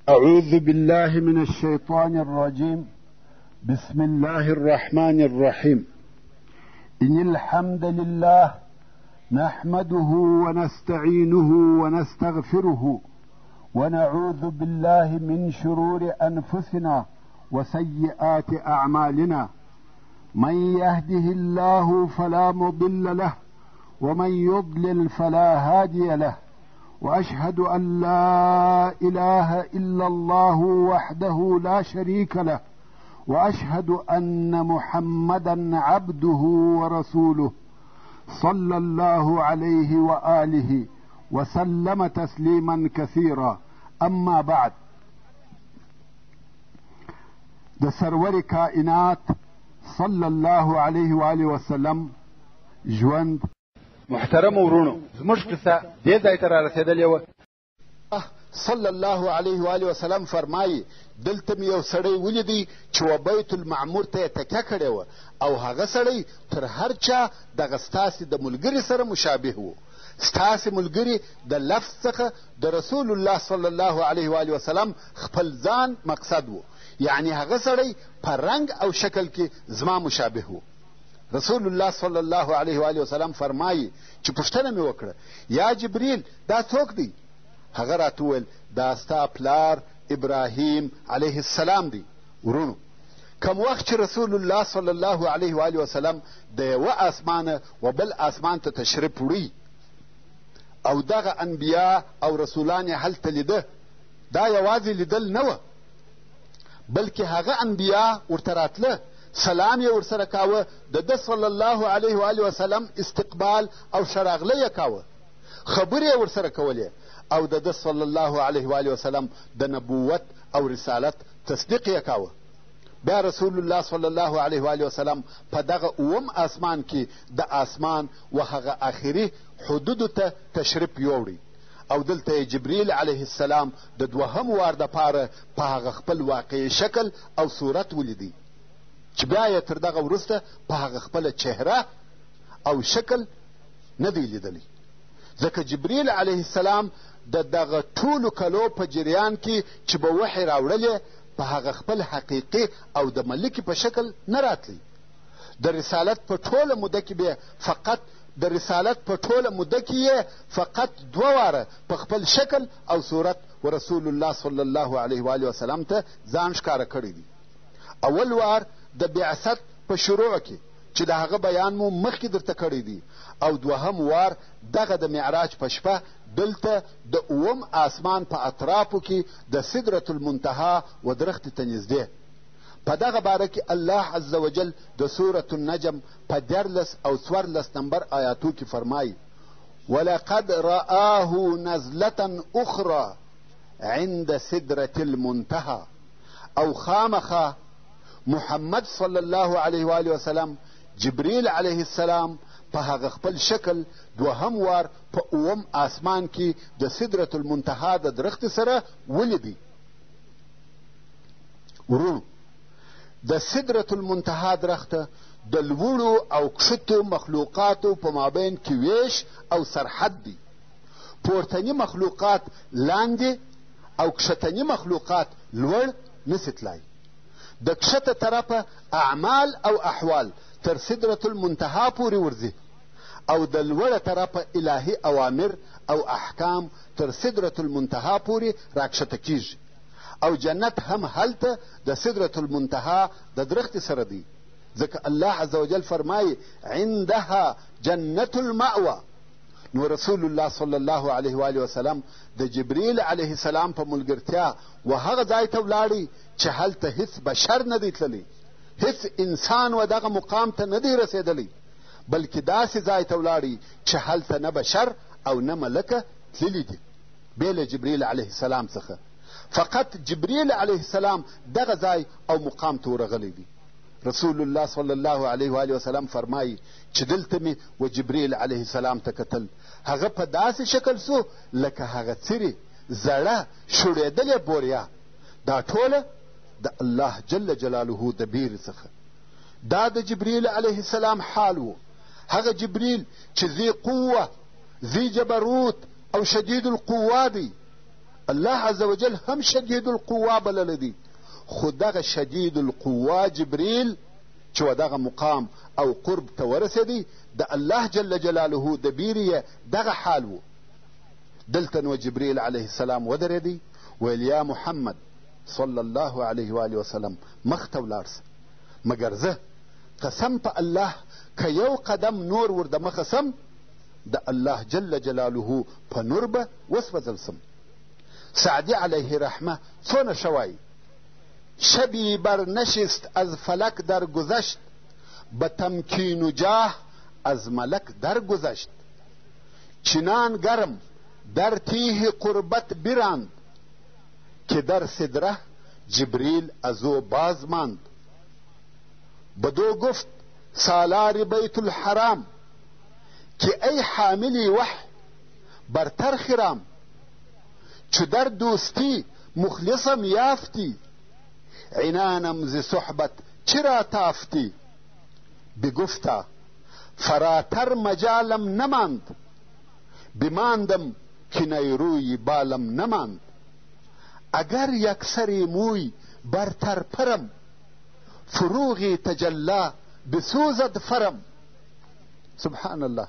أعوذ بالله من الشيطان الرجيم. بسم الله الرحمن الرحيم. إن الحمد لله نحمده ونستعينه ونستغفره ونعوذ بالله من شرور أنفسنا وسيئات أعمالنا. من يهده الله فلا مضل له ومن يضلل فلا هادي له، وأشهد أن لا إله إلا الله وحده لا شريك له، وأشهد أن محمدا عبده ورسوله صلى الله عليه وآله وسلم تسليما كثيرا. أما بعد، د سرور کائنات صلی الله علیه و آله وسلم ژوند. محترم ورونو، زموږ قصه دې ځای ته رارسېدلې وه. صلی الله علیه و آله وسلم فرمایي دلته مې یو سړی ولیدی چې و بیت المعمور ته یې تکیه کړې وه، او هغه سړی تر هر چا دغه ستاسې د ملګري سره مشابه و. ستاسې ملګري د لفظ څخه د رسول الله صلی الله علیه و آله وسلم خپل ځان مقصد و، یعنی هغه سړی په رنګ او شکل کې زما مشابه و. رسول الله صلی الله علیه و آله وسلم فرمایي چې پوښتنه مې وکړه، یا جبریل دا څوک دی؟ هغه راته وویل دا ستا پلار ابراهیم علیه السلام دی. ورونو، کم وخت چې رسول الله صلی الله علیه و آله وسلم د یوه اسمانه و بل اسمان ته تشریف وړي او دغه انبیا او رسولان یې هلته لیده، دا یوازې لیدل نه وه، بلکې هغه انبیا ورته راتله، سلام یې ورسره کاوه، د ده صلی الله علیه و آله وسلم استقبال او ښه راغلی یې کاوه، خبرې یې ورسره کولې، او د ده صلی الله علیه و آله وسلم د نبوت او رسالت تصدیق یې کاوه. بیا رسول الله صلی الله علیه و آله وسلم په دغه اووم اسمان کې د اسمان و هغه آخري حدودو ته تشریف یوړی، او دلته یې جبریل علیه السلام د دوهم وار دپاره په هغه خپل واقعي شکل او صورت ولیدی، چې بیا یې تر دغه وروسته په هغه خپله چهره او شکل نه دی لیدلی، ځکه جبریل علیه السلام د دغه ټولو کلو په جریان کې چې به وحی راوړلې په هغه خپل حقیقي او د ملکي په شکل نه راتلی. د رسالت په ټوله موده کې به فقط دوه واره په خپل شکل او صورت و رسول الله صلی الله علیه و آله وسلم ته ځان ښکاره کړی دی. اول وار د بعثت په شروع کې چې د هغه بیان مو مخکې درته کړی دی، او دوهم وار دغه د معراج په شپه دلته د اووم اسمان په اطرافو کې د سدرة المنتهی و درختې ته نږدې. په دغه باره کې الله عز وجل د سورة النجم په 14 او 14 نمبر آیاتو کې فرمایي: ولقد رآه نزلة اخرى عند سدرة المنتهى. او خامخا محمد صلی الله علیه و آله وسلم جبریل علیه السلام په هغه خپل شکل دوهم وار په اووم اسمان کې د سدرة المنتهی د درختې سره ولیدی. ورونو، د سدرة المنتهی درخته د لوړو او کښتو مخلوقاتو په مابین کې ویش او سرحد دی. پورتني مخلوقات لاندې او کښتني مخلوقات لوړ نسي تلای. د کښته طرفه اعمال او احوال تر سدرة المنتهی پورې ورځي، او د لوړه طرفه الهي اوامر او احکام تر سدرة المنتهی پورې راکښته کیږي، او جنت هم هلته د سدرة المنتهی د درختې سره دی، ځکه الله عز وجل فرمایي عندها جنت المأوى. نو رسول الله صلی الله علیه و آله وسلم د جبریل علیه السلام په ملګرتیا و هغه ځای ته ولاړی چې هلته هیڅ بشر نه دی تللی، هیڅ انسان و دغه مقام ته نه دی رسېدلی، بلکې داسې ځای ته ولاړی چې هلته نه بشر او نه ملکه تللی دي بې له جبریل علیه السلام څخه. فقط جبریل علیه السلام دغه ځای او مقام ته ورغلی دی. رسول الله صلی الله علیه و آله وسلم فرمایي چې دلته مې و جبریل علیه السلام ته کتل، هغه په داسې شکل سو لکه هغه څیرې زړه شوړېدلې بوریا. دا ټوله د الله جل جلاله د بیر څخه. دا د جبریل علیه السلام حال و، هغه جبریل چې ذی قوه، ذی جبروت او شدید القوا دی، الله عز وجل هم شدید القوا بللی دی، خو دغه شدید القوا جبریل چې و دغه مقام او قرب ته ورسېدی، د الله جل جلاله د بیرې دغه حال و. دلته نو جبریل علیه السلام ودرېدی، ویل یا محمد صلی الله علیه و آله وسلم مخ ته ولاړ سه، مګر زه قسم په الله که یو قدم نور ور د مخه سم، د الله جل جلاله په نور به وسوځل سم. سعدی علیه رحمه څونه شوی شبی بر نشست از فلک در گذشت، به تمکین و جاه از ملک در گذشت. چنان گرم در تیه قربت براند، که در صدره جبریل از او باز ماند. بدو گفت سالار بیت الحرام، که ای حاملی وحی برتر خرام. چو در دوستی مخلصم یافتی، عنانم ز صحبت چرا تافتی. بگفتا فراتر مجالم نماند، بماندم که نیروی بالم نماند. اگر یک سری موی برتر پرم، فروغی تجلا بسوزد فرم. سبحان الله.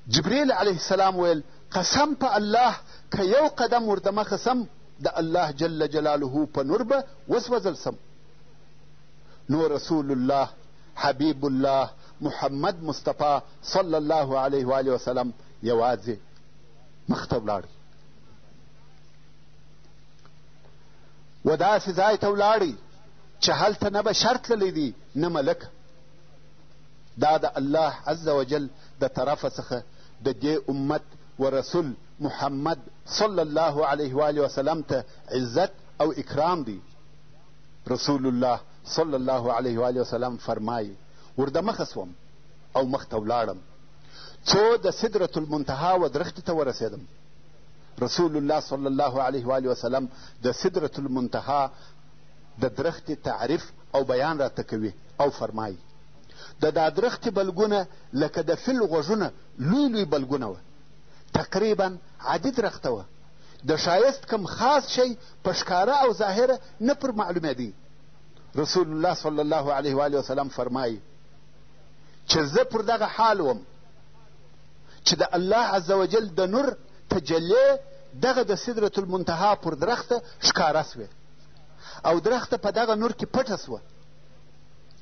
جبریل علیه السلام ویل قسم په الله که یو قدم ورته مخه سم، د الله جل جلاله په نور به وسوځل سم. نو رسول الله حبیب الله محمد مصطفی صلی الله علیه و آله وسلم یوازې مخ ته ولاړ و داسې ځای ته ولاړی چې هلته نه به شرط تللی دی نه ملک. دا د الله عز وجل د طرفه څخه د دې امت و رسول محمد صلی الله علیه و آله وسلم ته عزت او اکرام دی. رسول الله صلی الله علیه و آله وسلم فرمایي ورده مخه سوم او مخ ته ولاړم، څو د سدرة المنتهی و درختې ته ورسېدم. رسول الله صلی الله علیه و آله وسلم د سدرة المنتهی د درختې تعریف او بیان راته کوي او فرمایي د دا درختې بلګونه لکه د فیل غوږونه لوی لوی بلګونه وه، تقریبا عادي درخته وه. د ښایست کم خاص شی په ښکاره او ظاهره نه پر معلومېدی. رسول الله صلی الله علیه و آله وسلم فرمایي چې زه پر دغه حال وم چې د الله عز وجل د نور تجلی دغه د سدرة المنتهی پر درخته ښکاره سوې او درخته په دغه نور کې پټه سوه.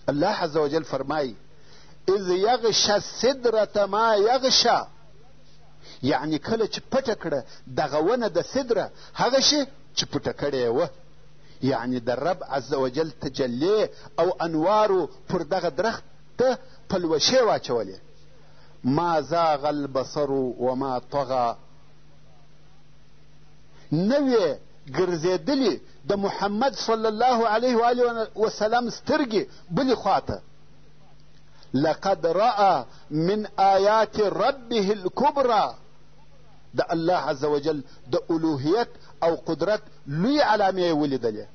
الله عز وجل فرمایي اذ یغشى السدرة ما یغشى، یعنی کله چې پټه کړه دغه ونه د سدره هغه شی چې پټه کړې یې وه، یعنی د رب عز وجل تجلی او انوارو پر دغه درخت ته پلوشې واچولې. ما زاغ البصر وما طغى، نوې ګرځېدلې د محمد صلی الله علیه و آله وسلم سترګې بلې خواته. لقد رأى من آیات ربه الکبرى، د الله عز وجل د الوهیت او قدرت لوی علامې یې ولیدلې.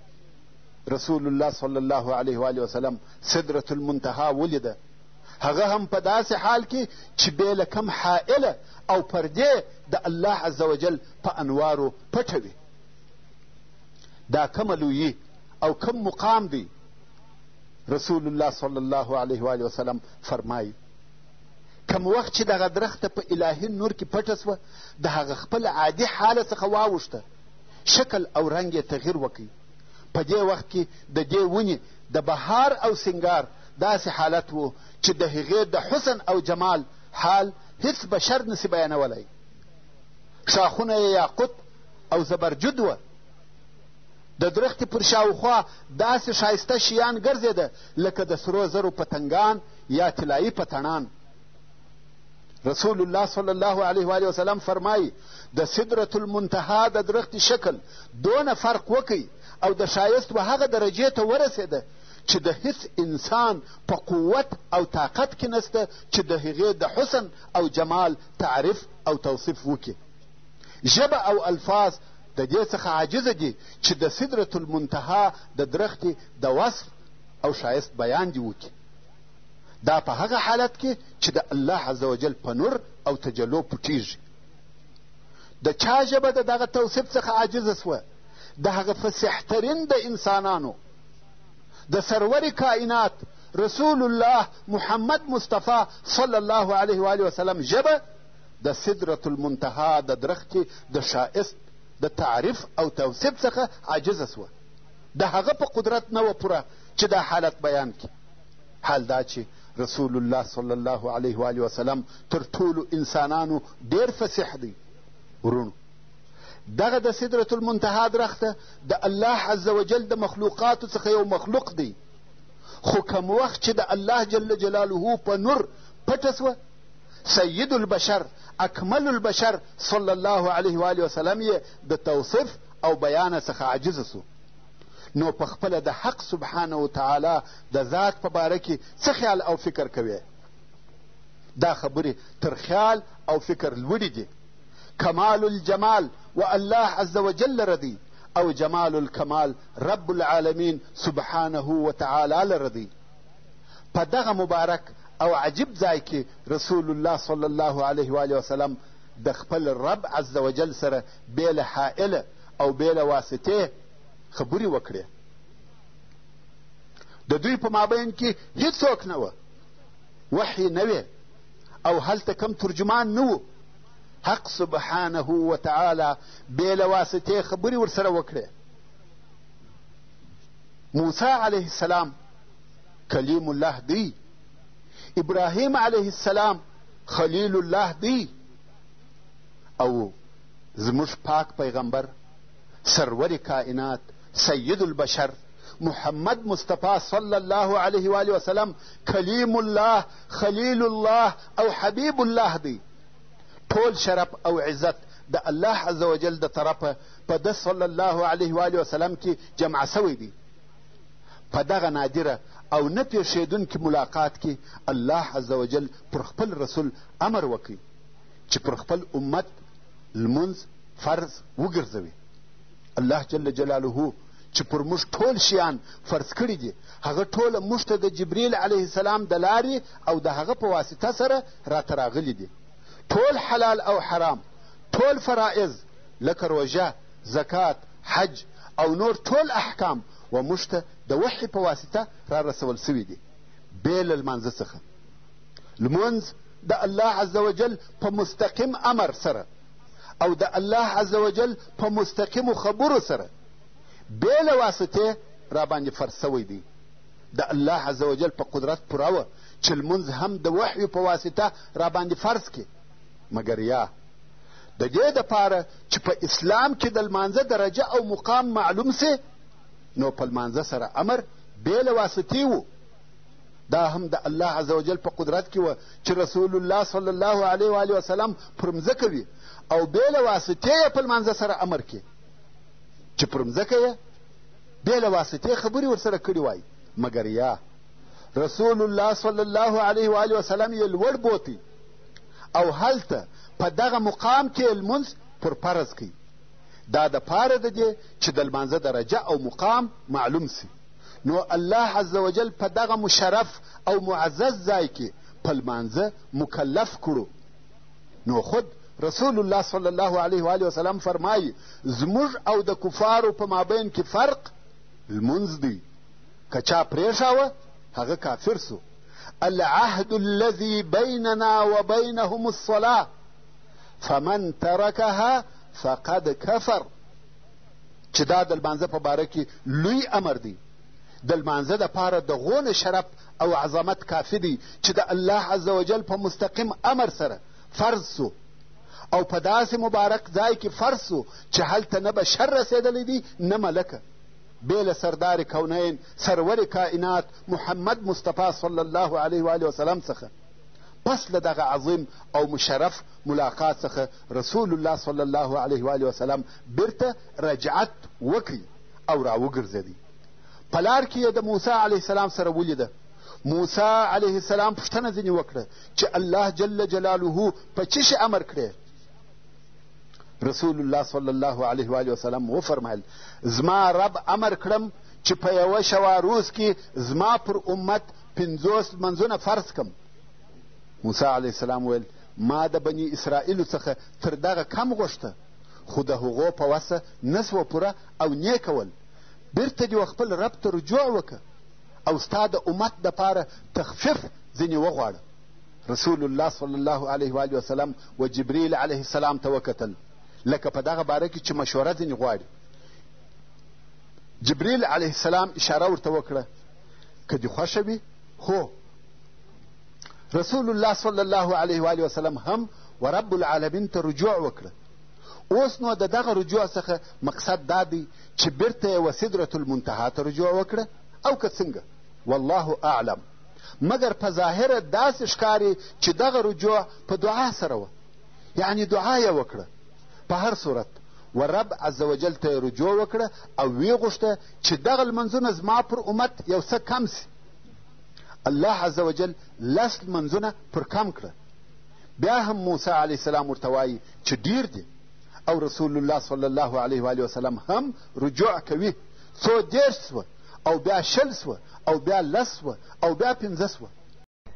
رسول الله صلی الله علیه و آله وسلم سدرة المنتهی ولیده، هغه هم په داسې حال کې چې بې له کم حائله او پردې د الله عز وجل په انوارو پټه وي. دا کمه لویي او کم مقام دی. رسول الله صلی الله علیه و آله وسلم فرمایي کم وخت چې دغه درخته په الهي نور کې پټه سوه، د هغه خپل عادي حاله څخه واوښته، شکل او رنګ یې تغییر وکړي. په دې وخت کې د دې ونې د بهار او سنگار داسې حالت و چې د هغې د حسن او جمال حال هیڅ بشر نسي بیانولی. شاخونه یې یاقوت او زبرجد وه. د درختې پر شاوخوا داسې ښایسته شیان ګرځېده لکه د سرو زرو پتنګان یا طلایي پتڼان. رسول الله صلی الله علیه و آله وسلم فرمایي د سدرة المنتهی د درختې شکل دونه فرق وکړي او د ښایست و هغه درجې ته ورسېده چې د هیڅ انسان په قوت او طاقت کې نسته چې د هغې د حسن او جمال تعریف او توصیف وکړي. ژبه او الفاظ د دې څخه عاجزه دي چې د سدرة المنتهی د درختې د وصف او ښایست بیان دي وکړي. دا په هغه حالت کې چې د الله عز وجل په نور او تجلو پټیږي. د چا ژبه د دغه توصیف څخه عاجزه سوه؟ د هغه فصیحترین د انسانانو د سرور کائنات رسول الله محمد مصطفی صلی الله علیه و آله وسلم ژبه د سدرة المنتهی د درختې د ښایست د تعریف او توصیف څخه عاجزه سوه. د هغه په قدرت نه وه پوره چې دا حالت بیان کړي. حال دا چې رسول الله صلی الله علیه و آله وسلم تر ټولو انسانانو ډېر فصیح دی. ورونو، دغه د سدرة المنتهی درخته د الله عز وجل د مخلوقاتو څخه یو مخلوق دی، خو کم وخت چې د الله جل جلاله په نور پټه سوه، سید البشر اکمل البشر صلی الله علیه و آله وسلم یې د توصیف او بیانه څخه عاجزه سو. نو په خپله د حق سبحانه وتعالی د ذات په باره کې څه خیال او فکر کوي؟ دا خبرې تر خیال او فکر لوړې دي. کمال الجمال و الله عز وجل لردی او جمال الکمال رب العالمین سبحانه وتعالی لردی. په دغه مبارک او عجیب ځای کې رسول الله صلی الله علیه و آله وسلم د خپل رب عز وجل سره بې له حائله او بې له واسطې خبرې وکړې. د دوی په مابین کې هیڅوک نه وه، وحی نه وې، او هلته کم ترجمان نه و. حق سبحانه وتعالی بې له واسطې خبرې ورسره وکړې. موسی علیه السلام کلیم الله دی، ابراهیم علیه السلام خلیل الله دی، او زموږ پاک پیغمبر سرور کائنات سید البشر محمد مصطفی صلی الله علیه و آله وسلم کلیم الله خلیل الله او حبیب الله دی. ټول شرف او عزت د الله عز وجل د طرفه په ده صلی الله علیه و آله وسلم کې جمع سوی دی. په دغه نادره او نه پیښېدونکي ملاقات کې الله عز وجل پر خپل رسول امر وکړي چې پر خپل امت لمونځ فرض وګرځوي. الله جل جلاله چې پر موږ ټول شیان فرض کړي دي، هغه ټوله موږ ته د جبریل علیه السلام د لارې او د هغه په واسطه سره راته راغلي دي. ټول حلال او حرام، ټول فرائض لکه روژه، زکات، حج او نور ټول احکام و موږ ته د وحي په واسطه را رسول سوي دي بې له لمانځه څخه. لمونځ د الله عز وجل په مستقیم امر سره او د الله عز وجل په مستقیمو خبرو سره بې له واسطې را باندې فرض سوی دی. د الله عز وجل په قدرت پوره وه چې لمونځ هم د وحیو په واسطه را باندې فرض کړي، مګر یا د دې دپاره چې په اسلام کې د لمانځه درجه او مقام معلوم سي، نو په لمانځه سره امر بې له واسطې و. دا هم د الله عز وجل په قدرت کې وه چې رسول الله صلی الله علیه و آله وسلم پر مځکه وي او بې له واسطې یې په لمانځه سره امر کړي چې پر مځکه یې بې له واسطې خبرې ورسره کړي وای. مګر یا رسول الله صلی الله علیه و آله وسلم یې لوړ بوتی او هلته په دغه مقام کې لمونځ پر فرض کوي. دا د پاره د دې چې د لمانځه درجه او مقام معلوم سي. نو الله عز وجل په دغه مشرف او معزز ځای کې په لمانځه مکلف کړو. نو خود رسول الله صلی الله علیه و آله وسلم فرمایي زموږ او د کفارو په مابین کې فرق لمونځ دی. که چا پرېښاوه هغه کافر سو. العهد الذي بيننا وبينهم الصلاة فمن تركها فقد كفر. چې دا د لمانځه په باره کې لوی امر دی. د لمانځه دپاره د غونه شرف او عظمت کافي دی چې د الله عز وجل په مستقیم امر سره فرض سو او په داسې مبارک ځای کې فرض سو چې هلته نه بشر رسېدلی دی نه ملکه، بې له سردار کونین سرور کائنات محمد مصطفی صلی الله علیه و آله وسلم څخه. پس له دغه عظیم او مشرف ملاقات څخه رسول الله صلی الله علیه و آله وسلم بیرته رجعت وکړي او راوګرځېدی. په لار کې یې د موسی علیه السلام سره ولیده. موسی علیه السلام پوښتنه ځینې وکړه چې الله جل جلاله په څه شي امر کړی؟ رسول الله صلی الله علیه و آله وسلم وفرمایل زما رب امر کړم چې په یوه شوه روز کې زما پر امت 50 لمنځونه فرض کړم. موسی علیه السلام ویل ما د بني اسرائیلو څخه تر دغه کم غوښته خو د هغو په وسه نه سوه پوره او نه کول. بیرته دې خپل رب ته رجوع وکړه او ستا د امت دپاره تخفیف ځینې وغواړه. رسول الله صلی الله علیه و وسلم و جبریل علیه السلام ته وکتل لکه په دغه باره کې چې مشوره ځینې غواړي. جبریل علیه السلام اشاره ورته وکړه که دې خوښه وي هو. رسول الله صلی الله علیه و وسلم هم و رب العالمین ته رجوع وکړه. اوس نو د دغه رجوع څخه مقصد دا دی چې بیرته یې و سدرة المنتهی ته رجوع وکړه او که څنګه والله اعلم. مګر په ظاهره داسې ښکاري چې دغه رجوع په دعا سره وه، یعنې دعا یې وکړه. په هر صورت و رب عز وجل ته یې رجوع وکړه او ویې غوښته چې دغه لمنځونه زما پر امت یو څه کم سي. الله عز وجل 10 لمنځونه پر کم کړه. بیا هم موسی علیه السلام ورته وایي چې ډیر دي او رسول الله صلی الله علیه و وسلم هم رجوع کوي. څو 10 سوه او بیا 20 سوه او بیا 10 سوه او بیا 15 سوه.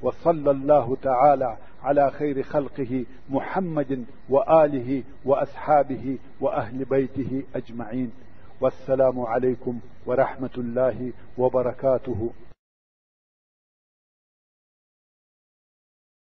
وصلى الله تعالى على خير خلقه محمد وآله وأصحابه وأهل بيته أجمعين. والسلام عليكم ورحمة الله وبركاته.